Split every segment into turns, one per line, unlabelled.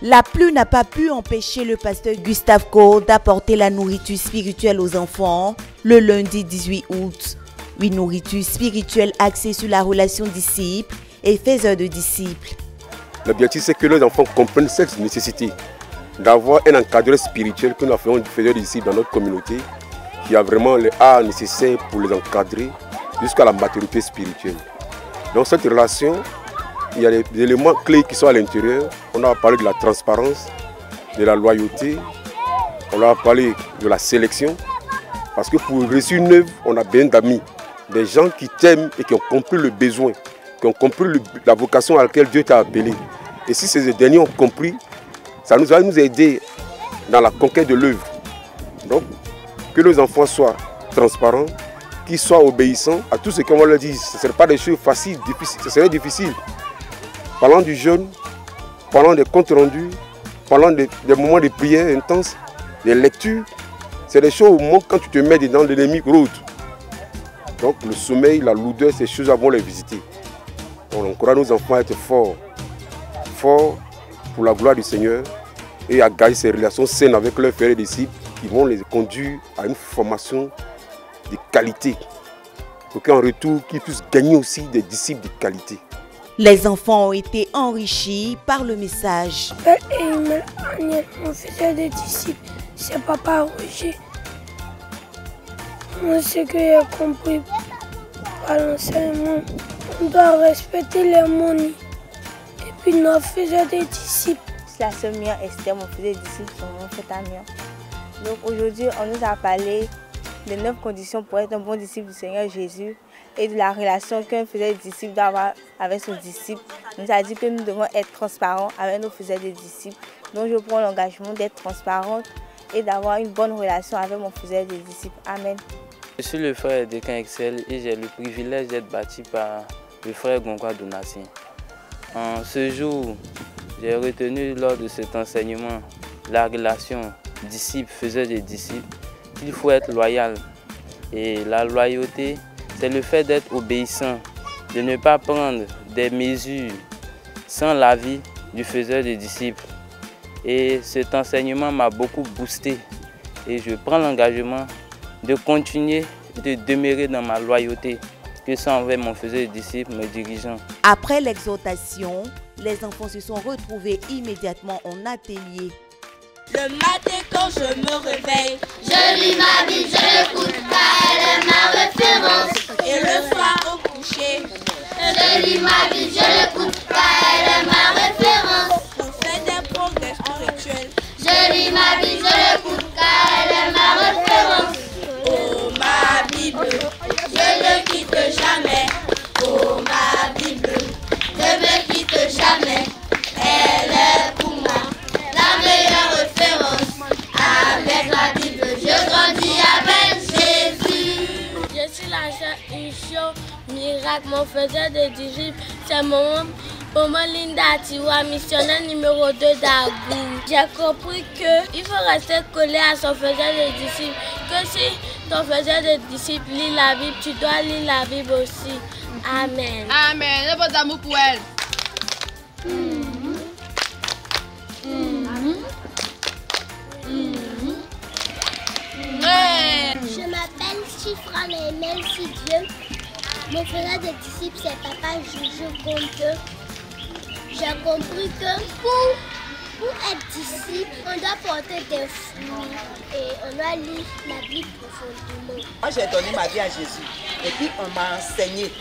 La pluie n'a pas pu empêcher le pasteur Gustave Cole d'apporter la nourriture spirituelle aux enfants le lundi 18 août. Une nourriture spirituelle axée sur la relation disciple et faiseur de disciples.
L'objectif, c'est que les enfants comprennent cette nécessité d'avoir un encadreur spirituel que nous faisons faiseur de disciples dans notre communauté, qui a vraiment les arts nécessaires pour les encadrer jusqu'à la maturité spirituelle. Dans cette relation, il y a des éléments clés qui sont à l'intérieur. On a parlé de la transparence, de la loyauté, on a parlé de la sélection. Parce que pour réussir une œuvre, on a besoin d'amis, des gens qui t'aiment et qui ont compris le besoin, qui ont compris la vocation à laquelle Dieu t'a appelé. Et si ces derniers ont compris, ça va nous aider dans la conquête de l'œuvre. Donc, que nos enfants soient transparents, qu'ils soient obéissants à tout ce qu'on va leur dire. Ce ne serait pas des choses faciles, difficiles, ce serait difficile. Parlant du jeûne, parlant des comptes rendus, parlant des moments de prière intenses, des lectures, c'est des choses au moment quand tu te mets dedans, l'ennemi rôde. Donc le sommeil, la lourdeur, ces choses vont les visiter. On encourage nos enfants à être forts, forts pour la gloire du Seigneur et à garder ces relations saines avec leurs frères et disciples qui vont les conduire à une formation de qualité. Pour qu'en retour, qu'ils puissent gagner aussi des disciples de qualité.
Les enfants ont été enrichis par le message.
On faisait des disciples, c'est Papa Roger. Moi, ce que j'ai compris par l'enseignement, on doit respecter les monies. Et puis, nous faisions des disciples.
La sœur Mia Esther, on faisait des disciples, on fait un mien. Donc aujourd'hui, on nous a parlé des 9 conditions pour être un bon disciple du Seigneur Jésus et de la relation qu'un faisait des disciples doit avoir avec son disciple. On nous a dit que nous devons être transparents avec nos faiseurs des disciples. Donc je prends l'engagement d'être transparente et d'avoir une bonne relation avec mon faiseur des disciples. Amen.
Je suis le frère Decan Excel et j'ai le privilège d'être bâti par le frère Gongoa Donatien. En ce jour, j'ai retenu lors de cet enseignement la relation disciple-faiseur des disciples, qu'il faut être loyal. Et la loyauté, c'est le fait d'être obéissant, de ne pas prendre des mesures sans l'avis du faiseur des disciples. Et cet enseignement m'a beaucoup boosté et je prends l'engagement de continuer de demeurer dans ma loyauté, que ça envers mon faiseur des disciples, mes dirigeants.
Après l'exhortation, les enfants se sont retrouvés immédiatement en atelier.
Le matin quand je me réveille,
je lis ma Bible, je l'écoute car elle est ma référence.
Et le soir au coucher,
je lis ma Bible, je l'écoute car elle est ma référence.
Pour faire des progrès spirituels,
je lis ma Bible, je l'écoute car elle est ma référence.
Oh ma Bible,
je ne quitte jamais. Oh ma Bible, je ne quitte jamais. Elle est pour moi la meilleure référence. Avec la Bible, je grandis avec Jésus.
Je suis la sœur Isho Miracle, mon faiseur de disciples. C'est mon maman Linda Tiwa, missionnaire numéro 2 d'Agou. J'ai compris qu'il faut rester collé à son faiseur de disciples. Que si ton faiseur de disciples lit la Bible, tu dois lire la Bible aussi. Amen.
Amen. Le bon amour pour elle.
Je m'appelle Chifran et merci Dieu. Mon frère de disciples, c'est Papa Joujou Conte. J'ai compris que pour être disciple, on doit porter des fruits et on doit lire la Bible profondément.
Moi, j'ai donné ma vie à Jésus et puis on m'a enseigné.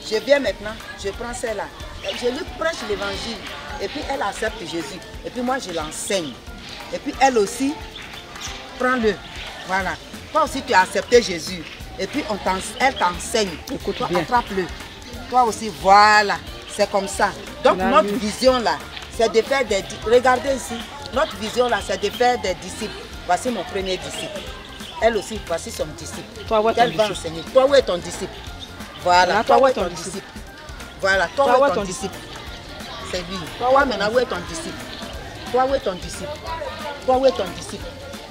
Je viens maintenant, je prends celle-là. Je lui prêche l'évangile et puis elle accepte Jésus. Et puis moi, je l'enseigne. Et puis elle aussi, prends-le. Voilà. Toi aussi, tu as accepté Jésus. Et puis elle t'enseigne. Écoute, toi, attrape-le. Toi aussi, voilà. C'est comme ça. Donc notre vision là, c'est de faire des... Regardez ici. Notre vision là, c'est de faire des disciples. Voici mon premier disciple. Elle aussi, voici son disciple.
Toi, où est ton
disciple? Enseigner. Toi, où est ton disciple? Voilà. Toi, où est ton disciple? Voilà. Toi, où est ton disciple? C'est lui. Toi, maintenant, où est ton disciple? Toi, où est ton disciple? Toi, où est ton disciple?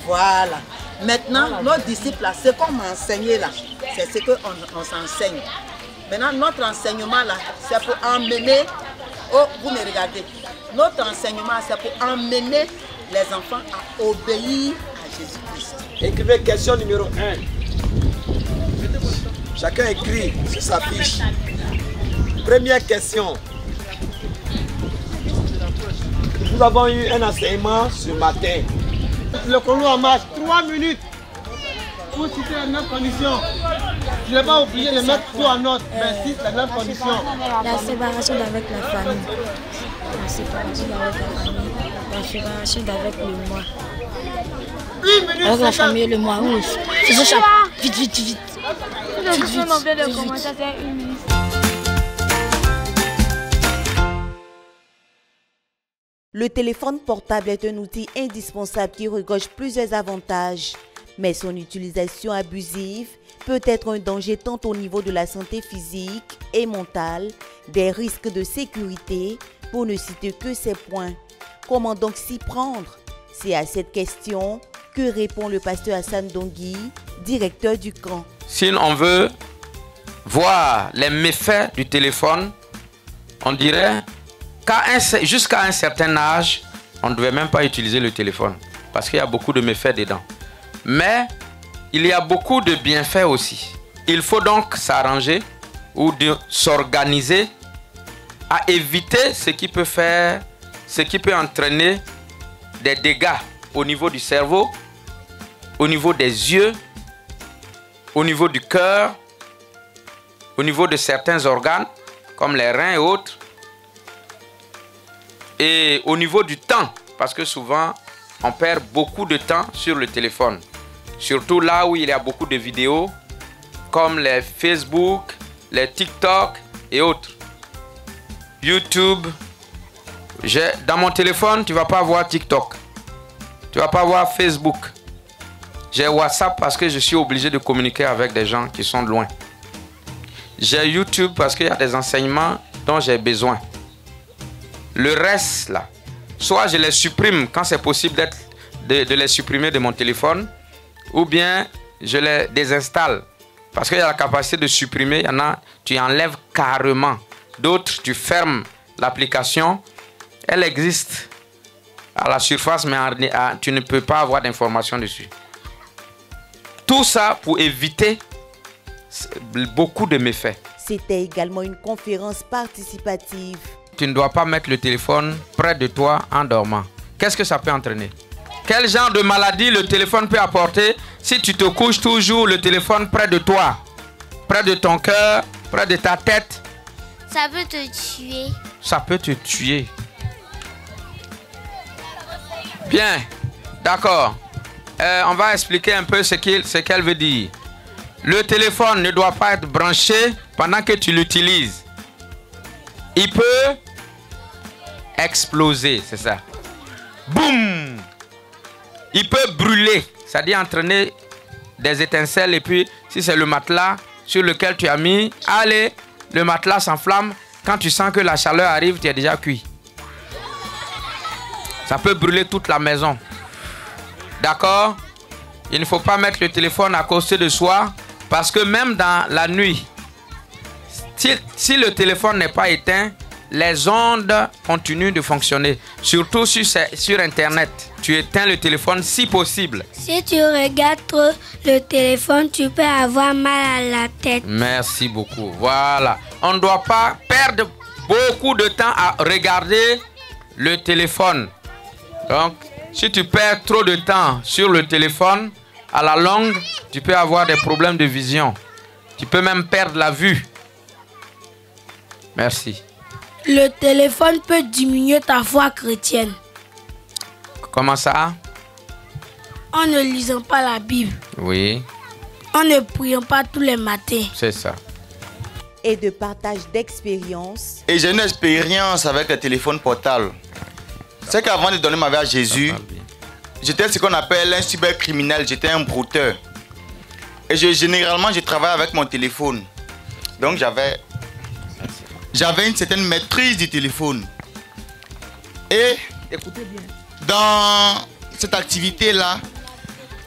Voilà. Maintenant, nos disciples, là, ce qu'on m'a enseigné là, c'est ce qu'on s'enseigne. Maintenant, notre enseignement là, c'est pour emmener. Oh, vous me regardez. Notre enseignement, c'est pour emmener les enfants à obéir à Jésus-Christ.
Écrivez question numéro 1. Chacun écrit sur sa fiche. Première question. Nous avons eu un enseignement ce matin. Le chrono en marche, 3 minutes pour citer les 9 conditions. Je n'ai pas oublié de mettre tout en note, mais si les 9 conditions.
La séparation d'avec la famille. La séparation d'avec la famille. La séparation d'avec le moi.
1 minute.
Avec la famille et le moi, oui. C'est ça, vite, vite, vite.
Le téléphone portable est un outil indispensable qui regorge plusieurs avantages, mais son utilisation abusive peut être un danger tant au niveau de la santé physique et mentale, des risques de sécurité, pour ne citer que ces points. Comment donc s'y prendre? C'est à cette question que répond le pasteur Hassan Dongui, directeur du camp.
Si on veut voir les méfaits du téléphone, on dirait jusqu'à un certain âge, on ne devait même pas utiliser le téléphone parce qu'il y a beaucoup de méfaits dedans. Mais il y a beaucoup de bienfaits aussi. Il faut donc s'arranger ou s'organiser à éviter ce qui peut entraîner des dégâts au niveau du cerveau, au niveau des yeux, au niveau du cœur, au niveau de certains organes comme les reins et autres, et au niveau du temps, parce que souvent on perd beaucoup de temps sur le téléphone, surtout là où il y a beaucoup de vidéos comme les Facebook, les TikTok et autres. YouTube, dans mon téléphone tu vas pas voir TikTok, tu vas pas voir Facebook. J'ai WhatsApp parce que je suis obligé de communiquer avec des gens qui sont loin. J'ai YouTube parce qu'il y a des enseignements dont j'ai besoin. Le reste là, soit je les supprime quand c'est possible de les supprimer de mon téléphone, ou bien je les désinstalle. Parce qu'il y a la capacité de supprimer, il y en a, tu enlèves carrément. D'autres, tu fermes l'application, elle existe à la surface, mais tu ne peux pas avoir d'informations dessus. Tout ça pour éviter beaucoup de méfaits.
C'était également une conférence participative.
Tu ne dois pas mettre le téléphone près de toi en dormant. Qu'est-ce que ça peut entraîner? Quel genre de maladie le téléphone peut apporter si tu te couches toujours le téléphone près de toi, près de ton cœur, près de ta tête?
Ça peut te tuer.
Ça peut te tuer. Bien, d'accord. On va expliquer un peu ce qu'elle veut dire. Le téléphone ne doit pas être branché pendant que tu l'utilises. Il peut exploser, c'est ça. Boum! Il peut brûler, c'est-à-dire entraîner des étincelles. Et puis, si c'est le matelas sur lequel tu as mis, allez, le matelas s'enflamme. Quand tu sens que la chaleur arrive, tu es déjà cuit. Ça peut brûler toute la maison. D'accord? Il ne faut pas mettre le téléphone à côté de soi, parce que même dans la nuit, si le téléphone n'est pas éteint, les ondes continuent de fonctionner. Surtout sur Internet. Tu éteins le téléphone si possible.
Si tu regardes trop le téléphone, tu peux avoir mal à la tête.
Merci beaucoup. Voilà. On ne doit pas perdre beaucoup de temps à regarder le téléphone. Donc, si tu perds trop de temps sur le téléphone, à la longue, tu peux avoir des problèmes de vision. Tu peux même perdre la vue. Merci.
Le téléphone peut diminuer ta foi chrétienne.
Comment ça?
En ne lisant pas la Bible.
Oui.
En ne priant pas tous les matins.
C'est ça.
Et de partage d'expérience.
Et j'ai une expérience avec le téléphone portable. C'est qu'avant de donner ma vie à Jésus, j'étais ce qu'on appelle un cybercriminel, j'étais un brouteur. Et généralement, je travaille avec mon téléphone. Donc j'avais une certaine maîtrise du téléphone. Et écoutez bien, dans cette activité-là,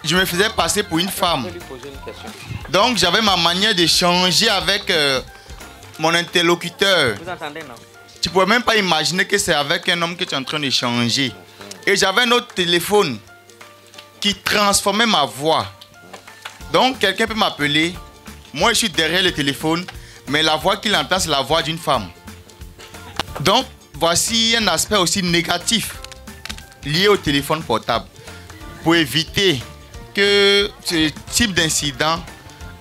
je me faisais passer pour une femme. Donc j'avais ma manière d'échanger avec mon interlocuteur.
Vous entendez, non?
Tu ne pouvais même pas imaginer que c'est avec un homme que tu es en train d'échanger. Et j'avais un autre téléphone qui transformait ma voix. Donc, quelqu'un peut m'appeler. Moi, je suis derrière le téléphone, mais la voix qu'il entend, c'est la voix d'une femme. Donc, voici un aspect aussi négatif lié au téléphone portable. Pour éviter que ce type d'incident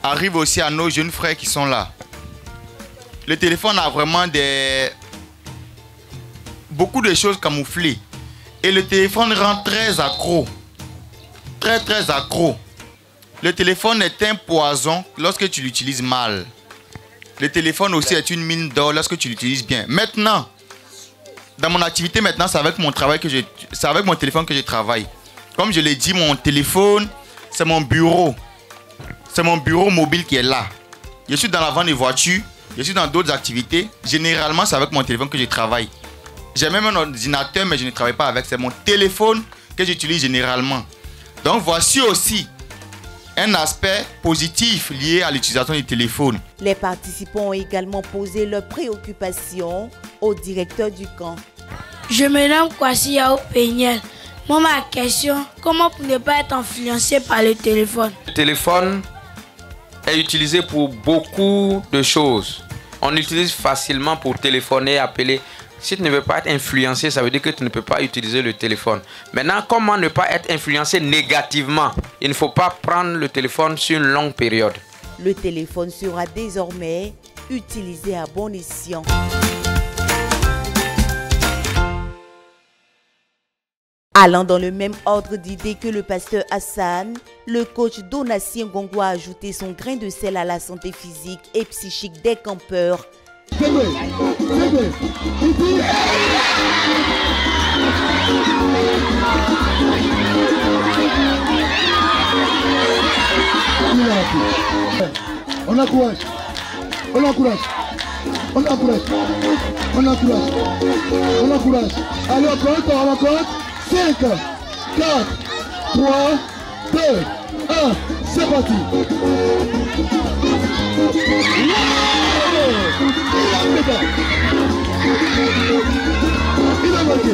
arrive aussi à nos jeunes frères qui sont là. Le téléphone a vraiment beaucoup de choses camouflées. Et le téléphone rend très accro. Très accro. Le téléphone est un poison lorsque tu l'utilises mal. Le téléphone aussi est une mine d'or lorsque tu l'utilises bien. Maintenant, dans mon activité maintenant, c'est avec mon téléphone que je travaille. Comme je l'ai dit, mon téléphone, c'est mon bureau. C'est mon bureau mobile qui est là. Je suis dans la vente de voitures, je suis dans d'autres activités. Généralement, c'est avec mon téléphone que je travaille. J'ai même un ordinateur, mais je ne travaille pas avec. C'est mon téléphone que j'utilise généralement. Donc, voici aussi un aspect positif lié à l'utilisation du téléphone.
Les participants ont également posé leurs préoccupations au directeur du camp.
Je me nomme Kwasi Yao Peignel. Moi, ma question, comment pour ne pas être influencé par le téléphone?
Le téléphone est utilisé pour beaucoup de choses. On l'utilise facilement pour téléphoner, appeler. Si tu ne veux pas être influencé, ça veut dire que tu ne peux pas utiliser le téléphone. Maintenant, comment ne pas être influencé négativement? Il ne faut pas prendre le téléphone sur une longue période.
Le téléphone sera désormais utilisé à bon escient. Allant dans le même ordre d'idées que le pasteur Hassan, le coach Donatien Gongo a ajouté son grain de sel à la santé physique et psychique des campeurs.
On encourage, on encourage, on encourage, on encourage, on encourage. Allez, on compte. 5, 4, 3, 2, 1, c'est parti. Il a marqué.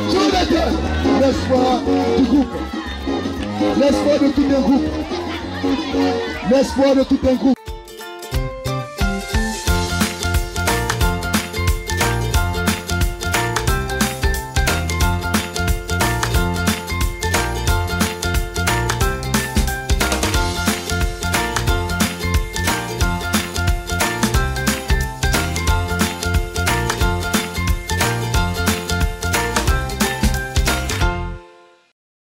Sur la tête. L'espoir du groupe. L'espoir de tout un groupe. L'espoir de tout un groupe.